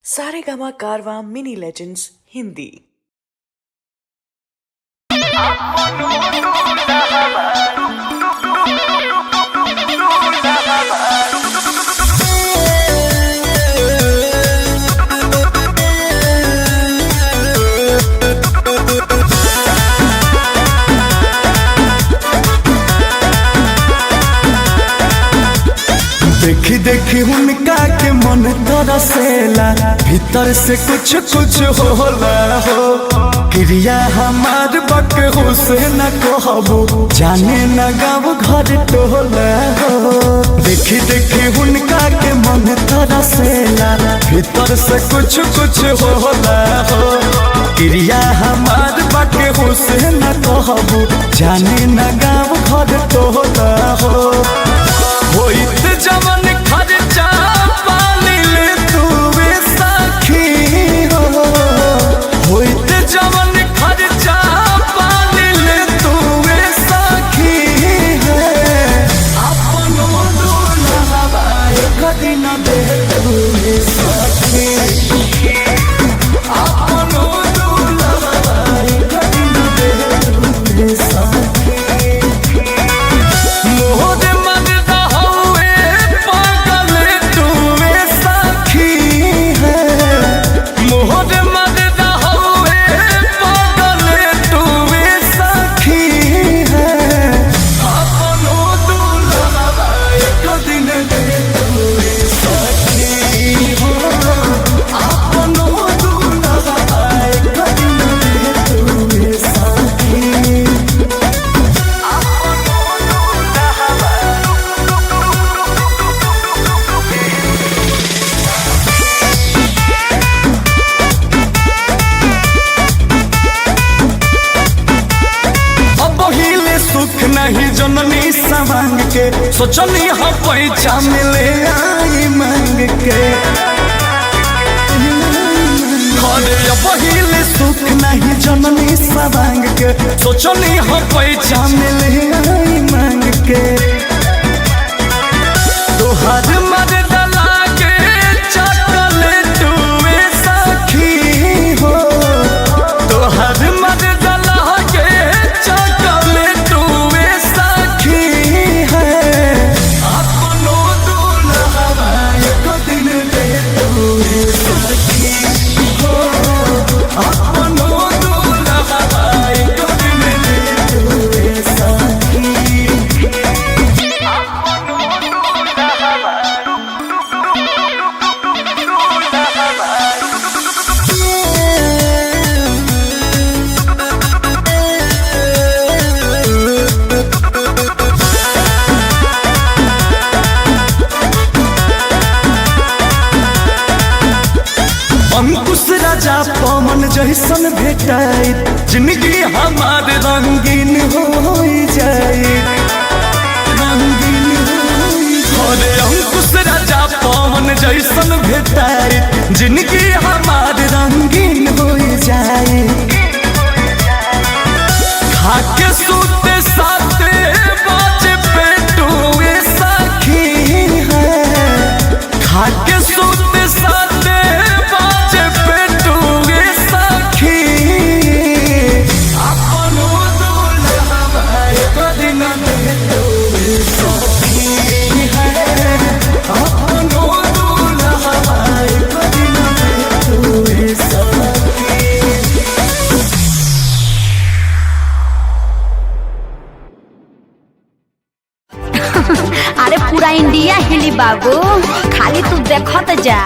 सारेगामा कारवां mini legends Hindi. देखी देखी उनका के मन तरसेला, भीतर से कुछ कुछ होला हो। क्रिया हमार बक हुसैन कहबो, जाने न गाँव घर टोला हो। देखी देखी उनका के मन तरसेला, भीतर से कुछ कुछ होला हो। क्रिया हमार बक हुसैन कहबो, जाने न गाँव घर टोला हो। होइत जवन खर्चा पालिल तुवे सखी हो, होइत जवन खर्चा पालिल तुवे सखी है। अपनो दुल्हवा एक दिन दे तुवे सखी, अपनो दुल्हवा एक दिन दे तुवे सखी। नहीं जननी सवांग के सोचनी हो पैसा मिले आई मांग के। पहिले सुख नहीं जननी सवांग के सोचनी हो पैसा मिले आई मांग के। तोहर मर्द लागे चॉकलेट वे सखी हो, तोहर मर्द लागे चॉकलेट अंकुश राजा पवन जैसन भेटाई, जिंदगी हमार रंगीन हो जाए, रंगीन हो। अंकुश राजा पवन जैसन भेटाई, जिंदगी हमार रंगीन हो जाए। खाके सूते साथे बाजे पेटुए सखी है, खाके सूते साथे अरे पूरा इंडिया हिली बाबू, खाली तू देखत जा।